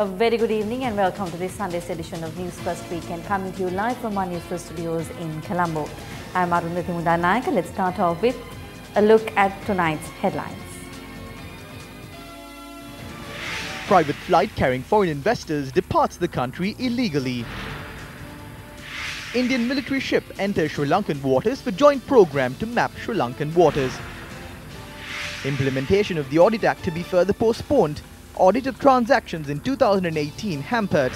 A very good evening and welcome to this Sunday's edition of Newsfirst Weekend, coming to you live from our Newsfirst studios in Colombo. I'm Arundhati Lanka. Let's start off with a look at tonight's headlines. Private flight carrying foreign investors departs the country illegally. Indian military ship enters Sri Lankan waters for joint program to map Sri Lankan waters. Implementation of the Audit Act to be further postponed. Audit of transactions in 2018 hampered.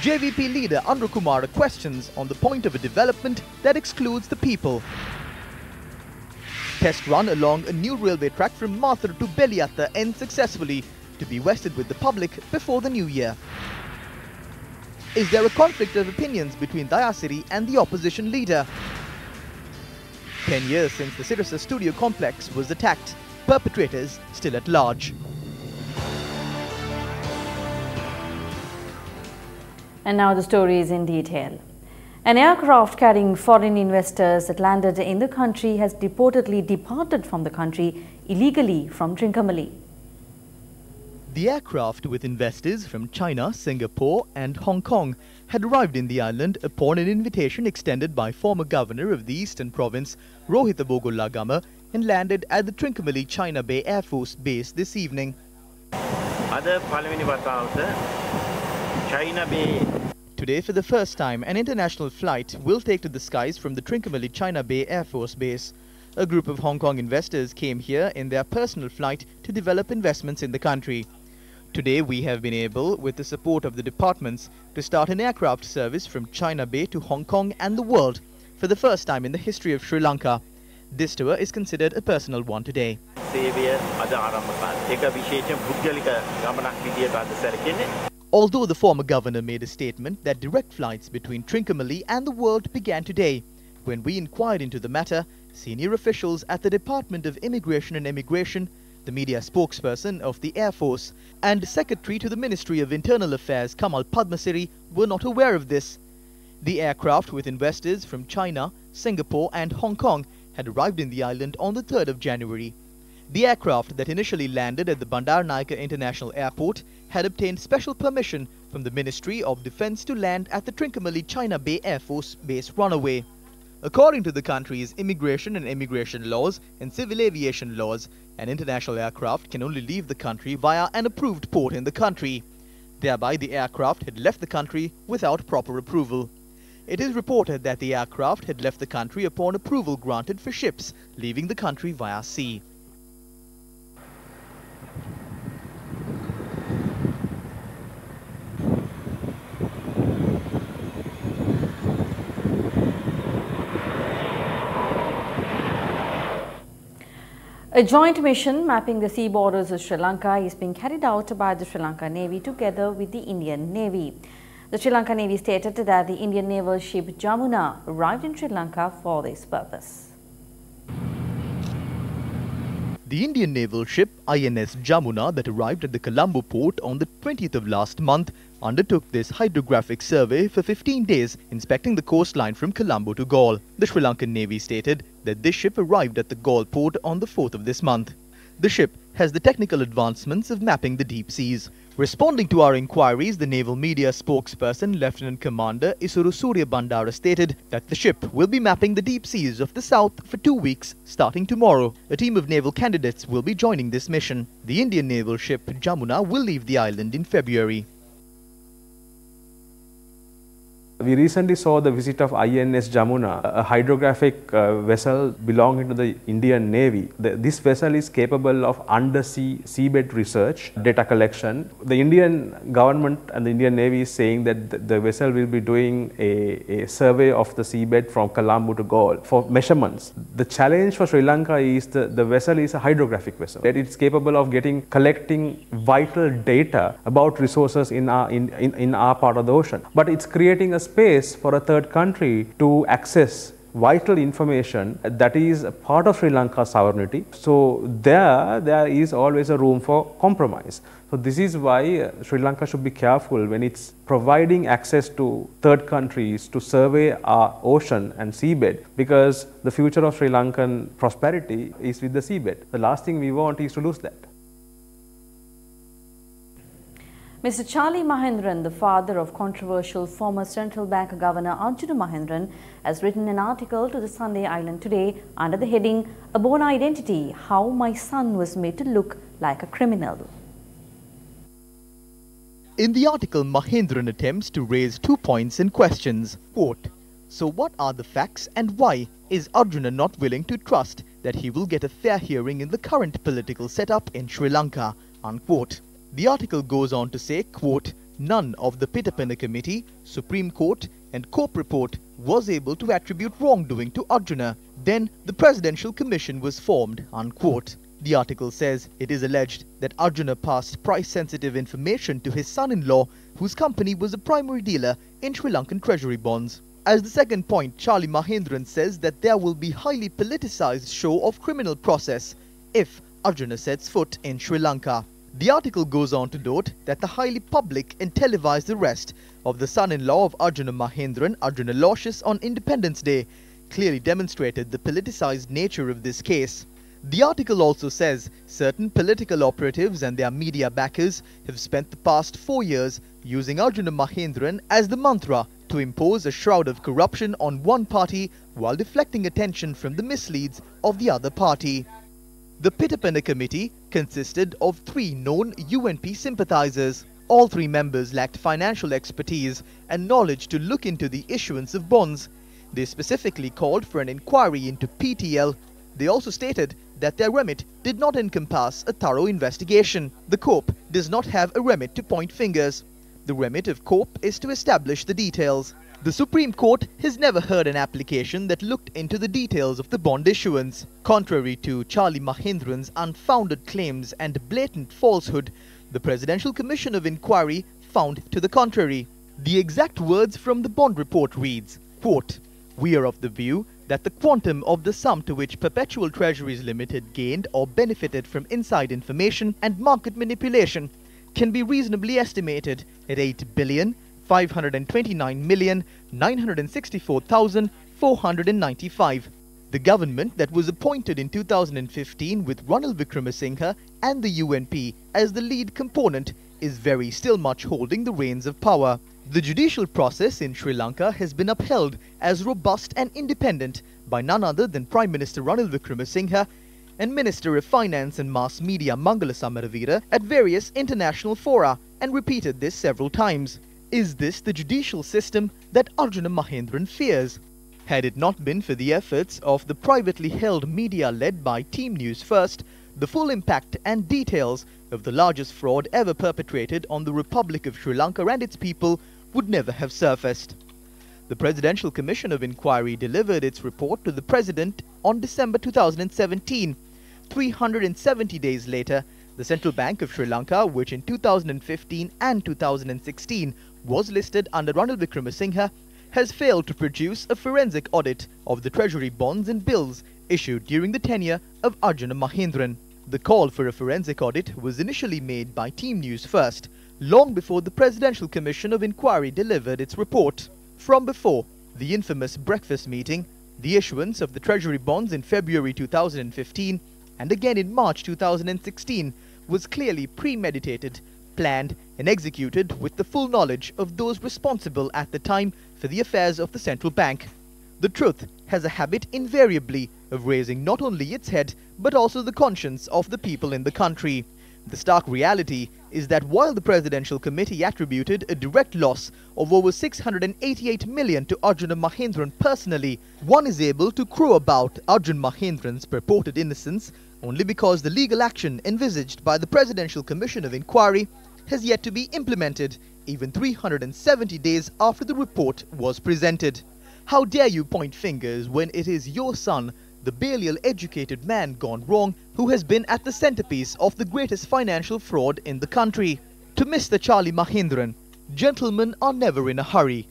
JVP leader Andhra Kumara questions on the point of a development that excludes the people. Test run along a new railway track from Mathura to Beliatta ends successfully, to be vested with the public before the new year. Is there a conflict of opinions between Dayasiri and the opposition leader? 10 years since the Sirasa studio complex was attacked, perpetrators still at large. And now the story is in detail. An aircraft carrying foreign investors that landed in the country has reportedly departed from the country illegally from Trincomalee. The aircraft with investors from China, Singapore and Hong Kong had arrived in the island upon an invitation extended by former governor of the Eastern Province, Rohitha Bogollagama, and landed at the Trincomalee China Bay Air Force Base this evening. China Bay. Today, for the first time, an international flight will take to the skies from the Trincomalee China Bay Air Force Base. A group of Hong Kong investors came here in their personal flight to develop investments in the country. Today, we have been able, with the support of the departments, to start an aircraft service from China Bay to Hong Kong and the world for the first time in the history of Sri Lanka. This tour is considered a personal one today. Although the former governor made a statement that direct flights between Trincomalee and the world began today, when we inquired into the matter, senior officials at the Department of Immigration and Emigration, the media spokesperson of the Air Force, and Secretary to the Ministry of Internal Affairs Kamal Padmasiri were not aware of this. The aircraft with investors from China, Singapore and Hong Kong had arrived in the island on the 3rd of January. The aircraft that initially landed at the Bandaranaike International Airport had obtained special permission from the Ministry of Defence to land at the Trincomalee China Bay Air Force Base runway. According to the country's immigration and emigration laws and civil aviation laws, an international aircraft can only leave the country via an approved port in the country. Thereby, the aircraft had left the country without proper approval. It is reported that the aircraft had left the country upon approval granted for ships leaving the country via sea. A joint mission mapping the sea borders of Sri Lanka is being carried out by the Sri Lanka Navy together with the Indian Navy. The Sri Lanka Navy stated that the Indian naval ship Jamuna arrived in Sri Lanka for this purpose. The Indian naval ship INS Jamuna that arrived at the Colombo port on the 20th of last month undertook this hydrographic survey for 15 days, inspecting the coastline from Colombo to Galle. The Sri Lankan Navy stated that this ship arrived at the Galle port on the 4th of this month. The ship has the technical advancements of mapping the deep seas. Responding to our inquiries, the naval media spokesperson Lieutenant Commander Isuru Surya Bandara stated that the ship will be mapping the deep seas of the south for 2 weeks starting tomorrow. A team of naval candidates will be joining this mission. The Indian naval ship Jamuna will leave the island in February. We recently saw the visit of INS Jamuna, a hydrographic vessel belonging to the Indian Navy. This vessel is capable of undersea seabed research, data collection. The Indian government and the Indian Navy is saying that the vessel will be doing a survey of the seabed from Colombo to Galle for measurements. The challenge for Sri Lanka is the vessel is a hydrographic vessel. That it's capable of collecting vital data about resources in our part of the ocean. But it's creating a space for a third country to access vital information that is a part of Sri Lanka's sovereignty. So there is always a room for compromise. So this is why Sri Lanka should be careful when it's providing access to third countries to survey our ocean and seabed, because the future of Sri Lankan prosperity is with the seabed. The last thing we want is to lose that. Mr. Charlie Mahendran, the father of controversial former Central Bank Governor Arjuna Mahendran, has written an article to the Sunday Island today under the heading, "A Born Identity, How My Son Was Made to Look Like a Criminal." In the article, Mahendran attempts to raise 2 points and questions. Quote, "So what are the facts and why is Arjuna not willing to trust that he will get a fair hearing in the current political setup in Sri Lanka?" Unquote. The article goes on to say, quote, "None of the Pitapena Committee, Supreme Court and COPE report was able to attribute wrongdoing to Arjuna. Then the Presidential Commission was formed." Unquote. The article says it is alleged that Arjuna passed price-sensitive information to his son-in-law, whose company was a primary dealer in Sri Lankan treasury bonds. As the second point, Charlie Mahendran says that there will be highly politicized show of criminal process if Arjuna sets foot in Sri Lanka. The article goes on to note that the highly public and televised arrest of the son-in-law of Arjuna Mahendran, Arjuna Aloysius, on Independence Day clearly demonstrated the politicized nature of this case. The article also says certain political operatives and their media backers have spent the past 4 years using Arjuna Mahendran as the mantra to impose a shroud of corruption on one party while deflecting attention from the misleads of the other party. The Pitapena Committee consisted of 3 known UNP sympathizers. All 3 members lacked financial expertise and knowledge to look into the issuance of bonds. They specifically called for an inquiry into PTL. They also stated that their remit did not encompass a thorough investigation. The COPE does not have a remit to point fingers. The remit of COPE is to establish the details. The Supreme Court has never heard an application that looked into the details of the bond issuance. Contrary to Charlie Mahendran's unfounded claims and blatant falsehood, the Presidential Commission of Inquiry found to the contrary. The exact words from the bond report reads, quote, "We are of the view that the quantum of the sum to which Perpetual Treasuries Limited gained or benefited from inside information and market manipulation can be reasonably estimated at 8,529,964,495. The government that was appointed in 2015 with Ranil Wickremesinghe and the UNP as the lead component is still much holding the reins of power. The judicial process in Sri Lanka has been upheld as robust and independent by none other than Prime Minister Ranil Wickremesinghe and Minister of Finance and Mass Media Mangala Samaravira at various international fora and repeated this several times. Is this the judicial system that Arjuna Mahendran fears? Had it not been for the efforts of the privately held media led by Team Newsfirst, the full impact and details of the largest fraud ever perpetrated on the Republic of Sri Lanka and its people would never have surfaced. The Presidential Commission of Inquiry delivered its report to the President on December 2017. 370 days later, the Central Bank of Sri Lanka, which in 2015 and 2016 was listed under Ranil Wickremesinghe, has failed to produce a forensic audit of the treasury bonds and bills issued during the tenure of Arjuna Mahendran. The call for a forensic audit was initially made by Team Newsfirst, long before the Presidential Commission of Inquiry delivered its report. From before the infamous breakfast meeting, the issuance of the treasury bonds in February 2015 and again in March 2016 was clearly premeditated, planned and executed with the full knowledge of those responsible at the time for the affairs of the central bank. The truth has a habit invariably of raising not only its head but also the conscience of the people in the country. The stark reality is that while the Presidential Committee attributed a direct loss of over 688 million to Arjuna Mahendran personally, one is able to crow about Arjuna Mahendran's purported innocence only because the legal action envisaged by the Presidential Commission of Inquiry has yet to be implemented, even 370 days after the report was presented. How dare you point fingers when it is your son, the Balliol educated man gone wrong, who has been at the centerpiece of the greatest financial fraud in the country? To Mr. Charlie Mahendran, gentlemen are never in a hurry.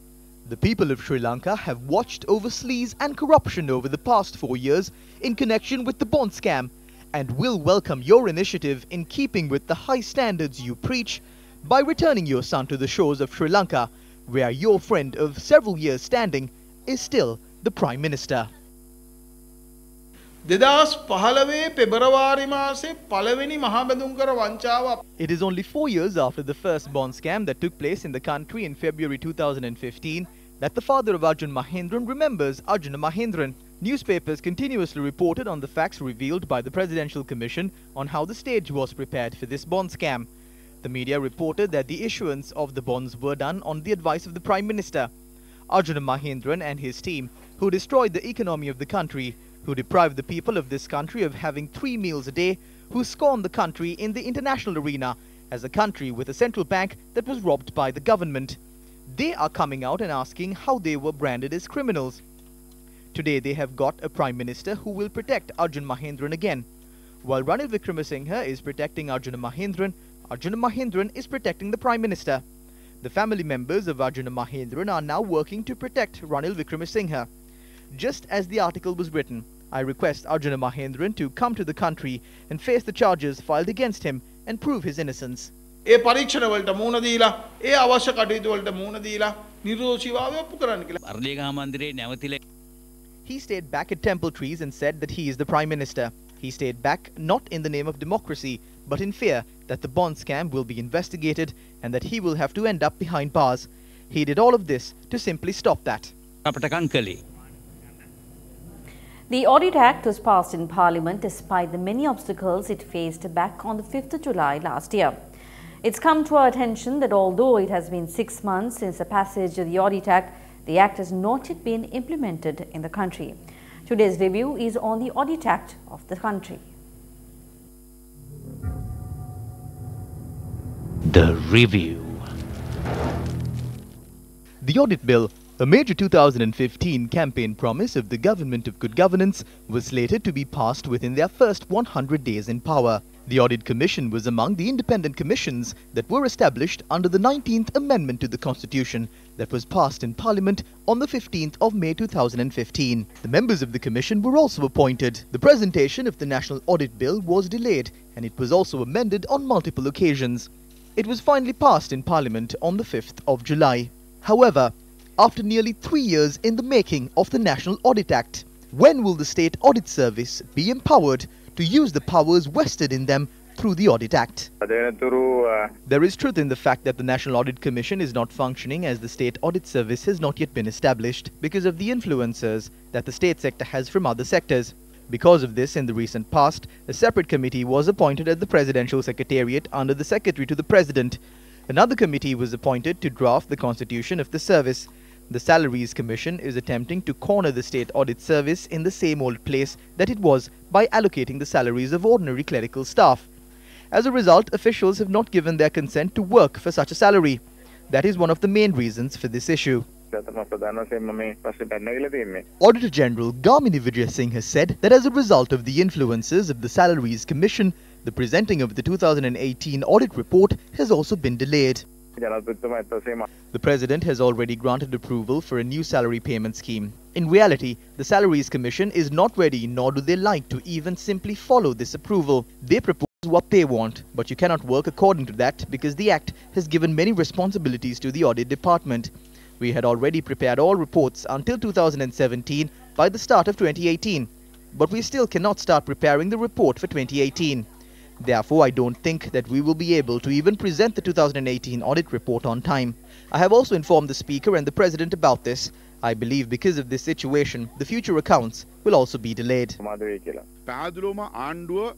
The people of Sri Lanka have watched over sleaze and corruption over the past 4 years in connection with the bond scam, and will welcome your initiative in keeping with the high standards you preach by returning your son to the shores of Sri Lanka, where your friend of several years standing is still the Prime Minister. පෙබරවාරි මාසේ පළවෙනි මහබැඳුම්කර වංචාව. It is only 4 years after the first bond scam that took place in the country in February 2015 that the father of Arjun Mahendran remembers Arjuna Mahendran. Newspapers continuously reported on the facts revealed by the Presidential Commission on how the stage was prepared for this bond scam. The media reported that the issuance of the bonds were done on the advice of the Prime Minister. Arjuna Mahendran and his team, who destroyed the economy of the country, who deprived the people of this country of having 3 meals a day, who scorned the country in the international arena as a country with a central bank that was robbed by the government. They are coming out and asking how they were branded as criminals. Today they have got a Prime Minister who will protect Arjun Mahendran again. While Ranil Wickremesinghe is protecting Arjuna Mahendran is protecting the Prime Minister. The family members of Arjuna Mahendran are now working to protect Ranil Wickremesinghe. Just as the article was written, I request Arjuna Mahendran to come to the country and face the charges filed against him and prove his innocence. ඒ පරීක්ෂණවලට මුහුණ දීලා ඒ අවශ්‍ය කටයුතු වලට මුහුණ දීලා නිර්දෝෂීභාවය ඔප්පු කරන්න කියලා. අර්ලියගහ මන්දිරේ නැවතිලා. He stayed back at Temple Trees and said that he is the Prime Minister. He stayed back not in the name of democracy, but in fear that the bond scam will be investigated and that he will have to end up behind bars. He did all of this to simply stop that. The Audit Act was passed in Parliament despite the many obstacles it faced back on the 5th of July last year. It's come to our attention that although it has been 6 months since the passage of the Audit Act, the Act has not yet been implemented in the country. Today's review is on the Audit Act of the country. The review. The Audit Bill, a major 2015 campaign promise of the Government of Good Governance, was slated to be passed within their first 100 days in power. The Audit Commission was among the independent commissions that were established under the 19th Amendment to the Constitution that was passed in Parliament on the 15th of May 2015. The members of the Commission were also appointed. The presentation of the National Audit Bill was delayed and it was also amended on multiple occasions. It was finally passed in Parliament on the 5th of July. However, after nearly 3 years in the making of the National Audit Act, when will the State Audit Service be empowered to use the powers vested in them through the Audit Act? There is truth in the fact that the National Audit Commission is not functioning as the State Audit Service has not yet been established because of the influences that the state sector has from other sectors. Because of this, in the recent past, a separate committee was appointed at the Presidential Secretariat under the Secretary to the President. Another committee was appointed to draft the constitution of the service. The Salaries Commission is attempting to corner the State Audit Service in the same old place that it was by allocating the salaries of ordinary clerical staff. As a result, officials have not given their consent to work for such a salary. That is one of the main reasons for this issue. Auditor General Gamini Vijay Singh has said that as a result of the influences of the Salaries Commission, the presenting of the 2018 audit report has also been delayed. The President has already granted approval for a new salary payment scheme. In reality, the Salaries Commission is not ready, nor do they like to even simply follow this approval. They propose what they want, but you cannot work according to that because the Act has given many responsibilities to the Audit Department. We had already prepared all reports until 2017 by the start of 2018, but we still cannot start preparing the report for 2018. Therefore, I don't think that we will be able to even present the 2018 audit report on time. I have also informed the Speaker and the President about this. I believe because of this situation, the future accounts will also be delayed.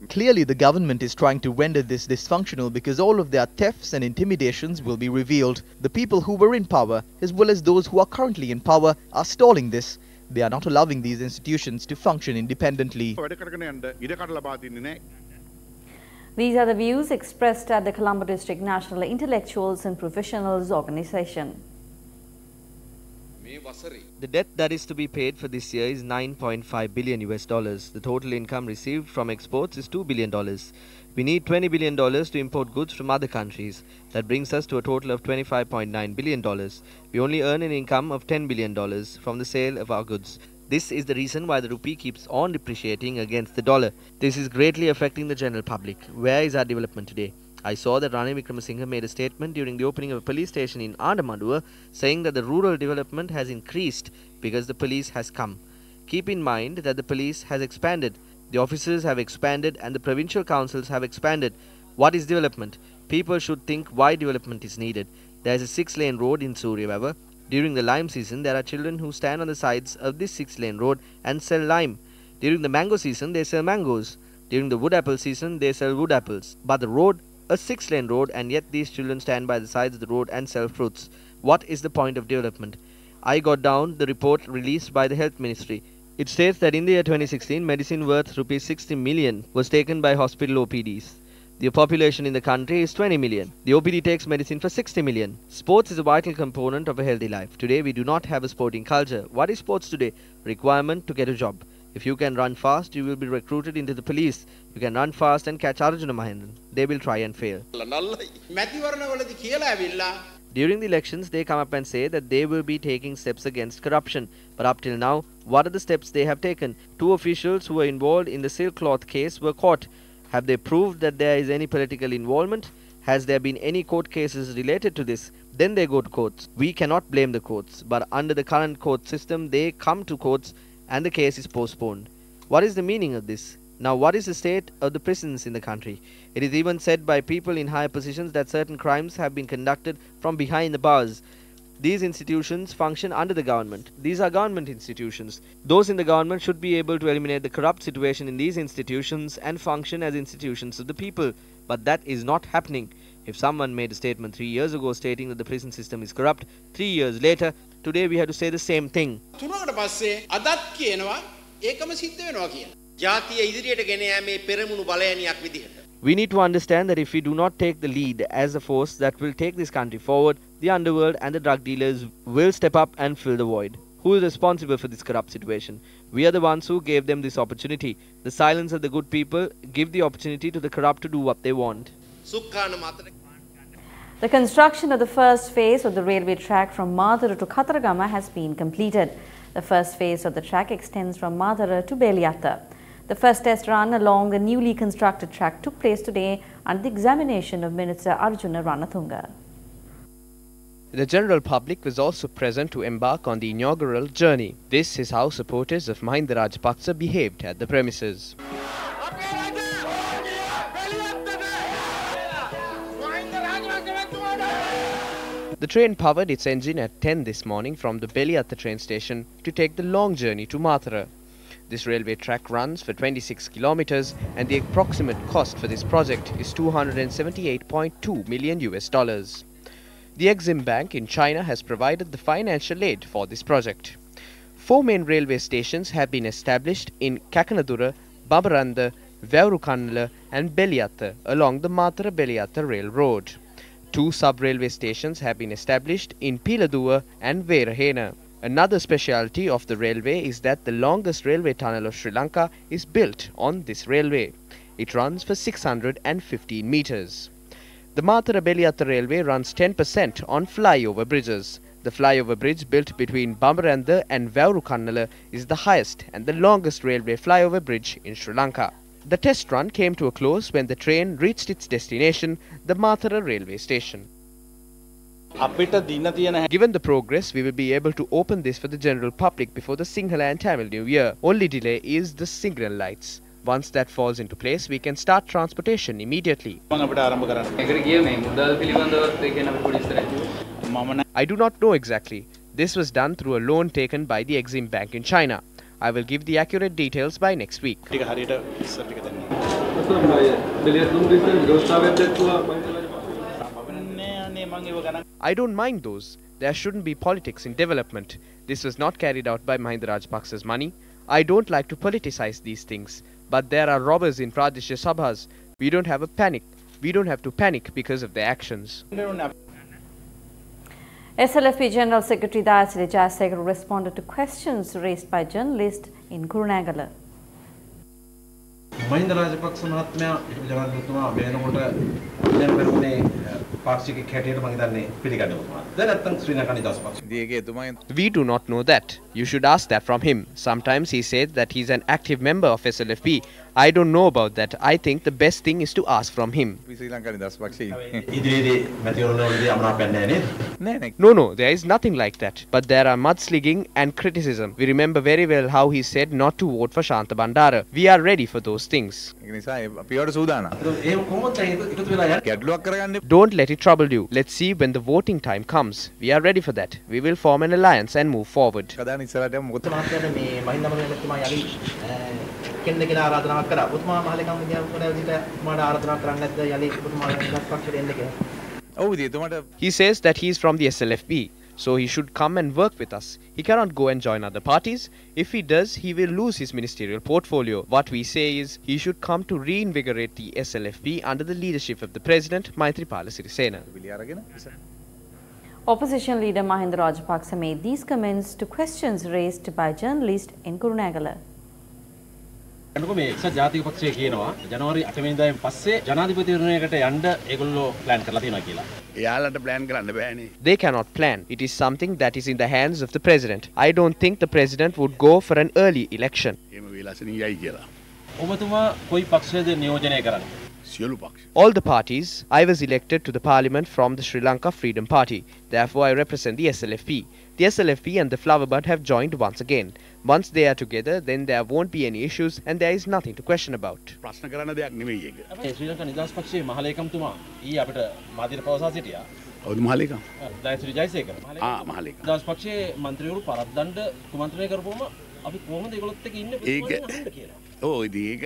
Clearly, the government is trying to render this dysfunctional because all of their thefts and intimidations will be revealed. The people who were in power, as well as those who are currently in power, are stalling this. They are not allowing these institutions to function independently. These are the views expressed at the Colombo District National Intellectuals and Professionals Organization. The debt that is to be paid for this year is $9.5 billion. The total income received from exports is $2 billion. We need $20 billion to import goods from other countries. That brings us to a total of $25.9 billion. We only earn an income of $10 billion from the sale of our goods. This is the reason why the rupee keeps on depreciating against the dollar. This is greatly affecting the general public. Where is our development today? I saw that Ranil Wickremesinghe made a statement during the opening of a police station in Andamaduwa saying that the rural development has increased because the police has come. Keep in mind that the police has expanded. The offices have expanded and the provincial councils have expanded. What is development? People should think why development is needed. There is a 6-lane road in Suryawava. During the lime season, there are children who stand on the sides of this 6-lane road and sell lime. During the mango season, they sell mangoes. During the wood apple season, they sell wood apples. But the road, a 6-lane road, and yet these children stand by the sides of the road and sell fruits. What is the point of development? I got down the report released by the Health Ministry. It states that in the year 2016, medicine worth Rs 60 million was taken by hospital OPDs. The population in the country is 20 million. The OPD takes medicine for 60 million. Sports is a vital component of a healthy life. Today, we do not have a sporting culture. What is sports today? Requirement to get a job. If you can run fast, you will be recruited into the police. You can run fast and catch Arjuna Mahendran. They will try and fail. During the elections, they come up and say that they will be taking steps against corruption. But up till now, what are the steps they have taken? 2 officials who were involved in the silk cloth case were caught. Have they proved that there is any political involvement? Has there been any court cases related to this? Then they go to courts. We cannot blame the courts, but under the current court system, they come to courts and the case is postponed. What is the meaning of this? Now, what is the state of the prisons in the country? It is even said by people in higher positions that certain crimes have been conducted from behind the bars. These institutions function under the government. These are government institutions. Those in the government should be able to eliminate the corrupt situation in these institutions and function as institutions of the people. But that is not happening. If someone made a statement 3 years ago stating that the prison system is corrupt, 3 years later, today we have to say the same thing. We need to understand that if we do not take the lead as a force that will take this country forward, the underworld and the drug dealers will step up and fill the void. Who is responsible for this corrupt situation? We are the ones who gave them this opportunity. The silence of the good people give the opportunity to the corrupt to do what they want. The construction of the first phase of the railway track from Madura to Khataragama has been completed. The first phase of the track extends from Madura to Beliata. The first test run along the newly constructed track took place today under the examination of Minister Arjuna Ranatunga. The general public was also present to embark on the inaugural journey. This is how supporters of Mahinda Rajapaksa behaved at the premises. The train powered its engine at 10 this morning from the Beliata train station to take the long journey to Mathura. This railway track runs for 26 kilometers and the approximate cost for this project is $278.2 million. The Exim Bank in China has provided the financial aid for this project. 4 main railway stations have been established in Kakanadura, Babaranda, Vaurukannala and Beliata along the Mathura-Beliata railroad. 2 sub-railway stations have been established in Piladuwa and Verahena. Another speciality of the railway is that the longest railway tunnel of Sri Lanka is built on this railway. It runs for 615 meters. The Mathura-Beliata railway runs 10% on flyover bridges. The flyover bridge built between Bamaranda and Vaurukannala is the highest and the longest railway flyover bridge in Sri Lanka. The test run came to a close when the train reached its destination, the Mathura railway station. Given the progress, we will be able to open this for the general public before the Sinhala and Tamil New Year. Only delay is the signal lights. Once that falls into place, we can start transportation immediately. I do not know exactly. This was done through a loan taken by the Exim Bank in China. I will give the accurate details by next week. I don't mind those. There shouldn't be politics in development. This was not carried out by Mahinda Rajapaksa's money. I don't like to politicize these things. But there are robbers in Pradesha Sabhas. We don't have a panic. We don't have to panic because of their actions. SLFP General Secretary Dayasiri Jayasekara responded to questions raised by journalists in Kurunegala. Mahinda Rajapaksa mahatmaya ජනාධිපතිතුමා වෙනකොට දැන් පෙරුනේ පාක්ෂික කැටියට මම හිතන්නේ පිළිගන්නවා. දැන් නැත්තම් ශ්‍රී ලංකා නිදහස් පක්ෂ. We do not know that. You should ask that from him. Sometimes he said that he's an active member of SLFP. I don't know about that. I think the best thing is to ask from him. No, there is nothing like that. But there are mudslinging and criticism. We remember very well how he said not to vote for Shanta Bandara. We are ready for those things. Don't let it trouble you. Let's see when the voting time comes. We are ready for that. We will form an alliance and move forward. He says that he is from the SLFP, so he should come and work with us. He cannot go and join other parties. If he does, he will lose his ministerial portfolio. What we say is he should come to reinvigorate the SLFP under the leadership of the President, Maithripala Sirisena. Opposition leader Mahinda Rajapaksa made these comments to questions raised by journalists in Kurunegala. මේ එක්සත් ජාතික පක්ෂය කියනවා ජනවාරි 8 වෙනිදායෙන් පස්සේ ජනාධිපතිවරණයකට යන්න ඒගොල්ලෝ plan කරලා තියෙනවා කියලා. එයාලට ප්ලෑන් කරන්න බෑනේ. They cannot plan. It is something that is in the hands of the president. I don't think the president would go for an early election. එහෙම වෙලාසෙන් යයි කියලා. ඔබතුමා කොයි පක්ෂයද නියෝජනය කරන්නේ? සියලු පක්ෂ. All the parties. I was elected to the parliament from the Sri Lanka Freedom Party. Therefore, I represent the SLFP. The SLFP and the Flower Bud have joined once again. Once they are together, then there won't be any issues and there is nothing to question about. ප්‍රශ්න කරන්න දෙයක් නෙමෙයි ඒක. ශ්‍රී ලංකා නිදහස් පක්ෂයේ මහලේකම්තුමා ඊ අපිට මාධ්‍යට පවසා සිටියා. කවුද මහලේකම්? දයශ්‍රී ජයසේකර. මහලේකම්. නිදහස් පක්ෂයේ മന്ത്രിවරු පරද්දන්න කුමන්ත්‍රණය කරපුවම අපි කොහොමද ඒගොල්ලොත් එක්ක ඉන්නේ කියලා. ඔව් ඉතින් ඒක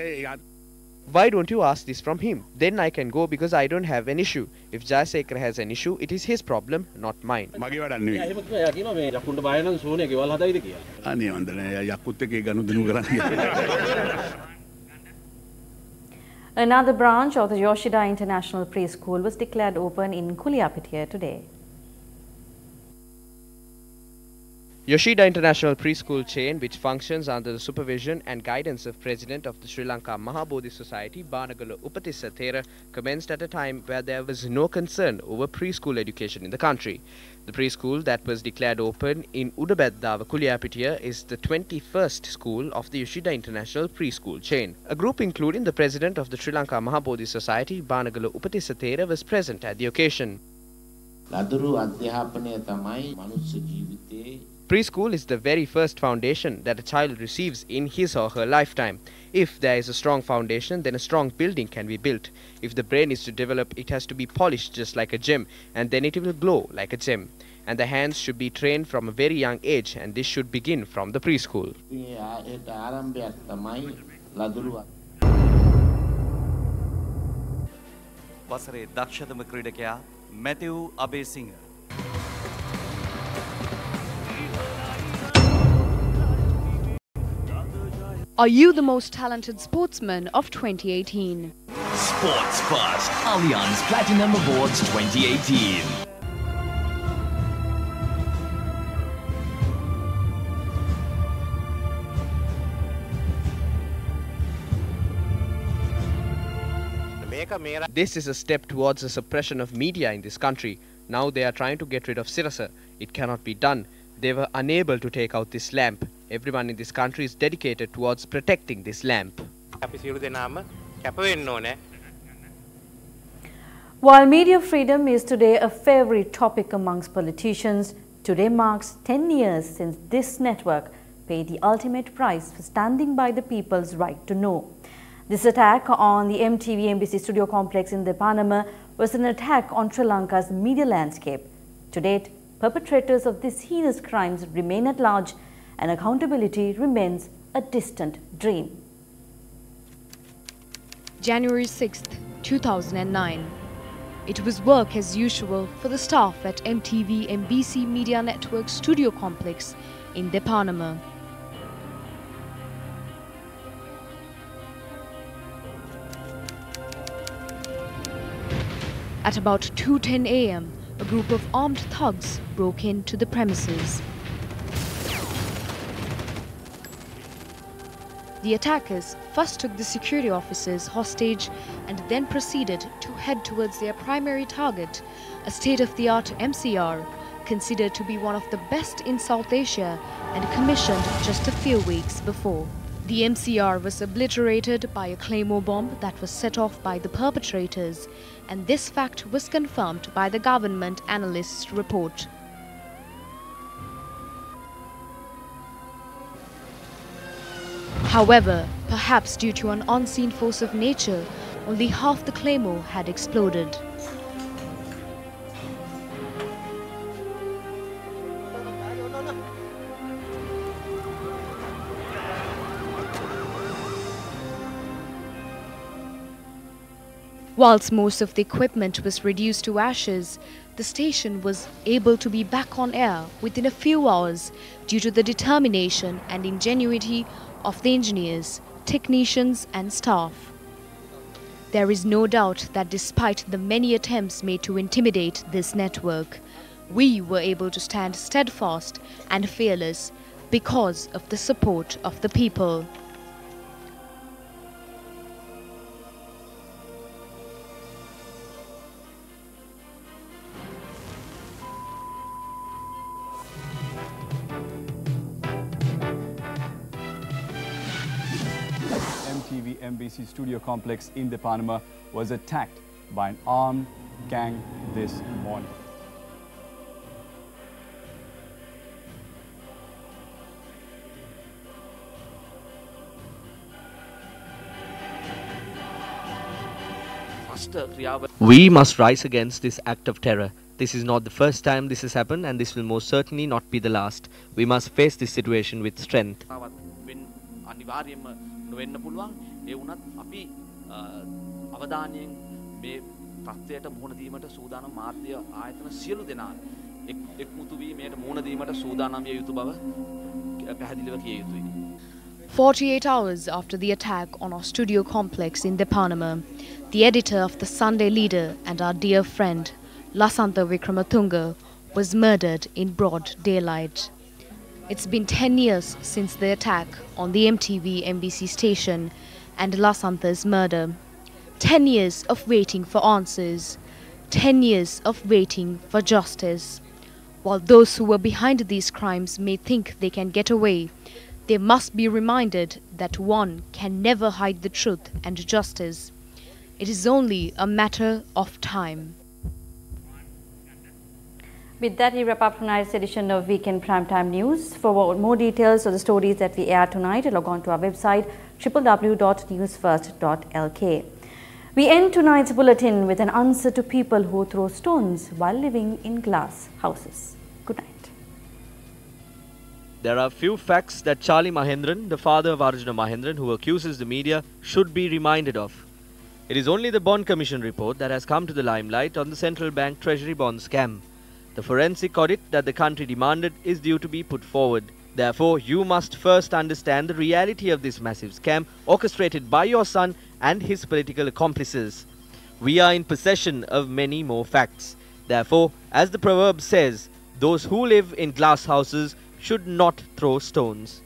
Why don't you ask this from him? Then I can go because I don't have an issue. If Jayasekara has an issue, it is his problem, not mine. මගේ වැඩක් නෙවෙයි. එහෙම කිව්වා. එයා කියනවා මේ යකුන්ට බය නම් සෝනියා ගෙවල් හදයිද කියලා. අනේ වන්දනේ යකුත් එක්ක ගනුදෙනු කරන්නේ. Another branch of the Yoshida International Preschool was declared open in Kuliyapitiya today. Yoshida International Preschool chain, which functions under the supervision and guidance of President of the Sri Lanka Mahabodhi Society, Banagala Upatissa Thera, commenced at a time where there was no concern over preschool education in the country. The preschool that was declared open in Udabeddawa, Kuliyapitiya is the 21st school of the Yoshida International Preschool chain. A group including the President of the Sri Lanka Mahabodhi Society, Banagala Upatissa Thera, was present at the occasion. Preschool is the very first foundation that a child receives in his or her lifetime. If there is a strong foundation, then a strong building can be built. If the brain is to develop, it has to be polished just like a gem, and then it will glow like a gem. And the hands should be trained from a very young age, and this should begin from the preschool. වසරේ දක්ෂතම ක්‍රීඩකයා Matthew Abeysinghe. Are you the most talented sportsman of 2018? Sports First Allianz Platinum Awards 2018. This is a step towards the suppression of media in this country. Now they are trying to get rid of Sirasa. It cannot be done. They were unable to take out this lamp. Everyone in this country is dedicated towards protecting this lamp. While media freedom is today a favorite topic amongst politicians, today marks 10 years since this network paid the ultimate price for standing by the people's right to know. This attack on the MTV-MBC studio complex in the Panama was an attack on Sri Lanka's media landscape. To date, perpetrators of these heinous crimes remain at large and accountability remains a distant dream. January 6th, 2009. It was work as usual for the staff at MTV-MBC Media Network studio complex in the Panama. At about 2:10 a.m., a group of armed thugs broke into the premises. The attackers first took the security officers hostage and then proceeded to head towards their primary target, a state-of-the-art MCR, considered to be one of the best in South Asia and commissioned just a few weeks before. The MCR was obliterated by a Claymore bomb that was set off by the perpetrators, and this fact was confirmed by the government analyst's report. However, perhaps due to an unseen force of nature, only half the Claymore had exploded. Whilst most of the equipment was reduced to ashes, the station was able to be back on air within a few hours due to the determination and ingenuity of the engineers, technicians and staff. There is no doubt that despite the many attempts made to intimidate this network, we were able to stand steadfast and fearless because of the support of the people. MTV-MBC studio complex in the Panama was attacked by an armed gang this morning. We must rise against this act of terror. This is not the first time this has happened, and this will most certainly not be the last. We must face this situation with strength. වෙන්න පුළුවන් ඒ වුණත් අපි අවධානයෙන් මේ තත්ත්වයට මුහුණ දීමට සූදානම් මාධ්‍ය ආයතන සියලු දෙනා එක්මුතු වී මේකට මුහුණ දීමට සූදානම් විය යුතු බව පැහැදිලිව කිය යුතුයි. 48 hours after the attack on our studio complex in the Panama, the editor of the Sunday Leader and our dear friend Lasantha Vikramatunga was murdered in broad daylight. It's been 10 years since the attack on the MTV-MBC station and Lasantha's murder. 10 years of waiting for answers. 10 years of waiting for justice. While those who were behind these crimes may think they can get away, they must be reminded that one can never hide the truth and justice. It is only a matter of time. With that, we wrap up tonight's edition of Weekend Primetime News. For more details of the stories that we air tonight, log on to our website www.newsfirst.lk. We end tonight's bulletin with an answer to people who throw stones while living in glass houses. Good night. There are few facts that Charlie Mahendran, the father of Arjuna Mahendran, who accuses the media, should be reminded of. It is only the Bond Commission report that has come to the limelight on the central bank treasury bond scam. The forensic audit that the country demanded is due to be put forward. Therefore, you must first understand the reality of this massive scam orchestrated by your son and his political accomplices. We are in possession of many more facts. Therefore, as the proverb says, those who live in glass houses should not throw stones.